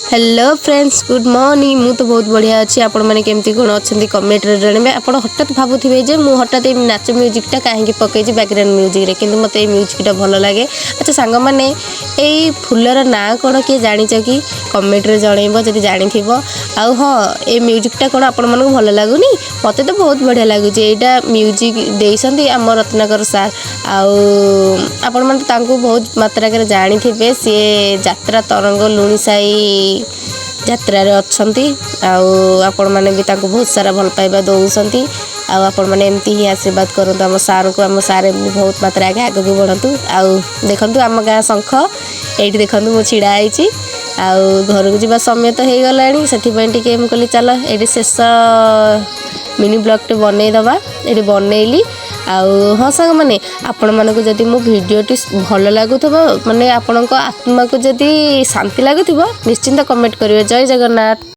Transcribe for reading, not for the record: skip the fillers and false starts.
Hello friends good morning मु तो बहुत बढ़िया अच्छी आपण मैंने केमती कौन अच्छा कमेंट रे जानवे आप हठात भावुवे जे मु हठात नाच म्यूजिकटा कहीं पकई बैकग्राउंड म्यूजिक रे किंतु मत म्यूजिकटा भल लगे। अच्छा सांग मैंने यही फुलर ना कौन किए जाच कि कमेंट रे जनइब जब जानी आउ हाँ ये म्यूजिकटा कौन आपण मन भल लगुनि मत तो बहुत बढ़िया लगुच यहाँ म्यूजिक देती आम रत्नाकर सार आपण मैंने बहुत मात्रा जानी सी यात्रा तरंग लुणी साई यात्रा अच्छी आपण मैंने भी बहुत सारा भल पाइबा दौरान आपण मैंने एमती ही आशीर्वाद करूँ आम सार को आम सारे बहुत मात्रा आगे आग को बढ़तु देखु आम गाँ शंख ये देखु मुझे ढाई घर को जावा समय तो हो गला से कहली चल ये शेष मिनी ब्लॉगटे बनईदबा ये बनईली हाँ सांग मैंने आपण मानक जदि मो भिडियोटी भल लगुथबो माने आपणक आत्मा को जदि शांति लगुथबो निश्चिंत कमेंट करिवे। जय जगन्नाथ।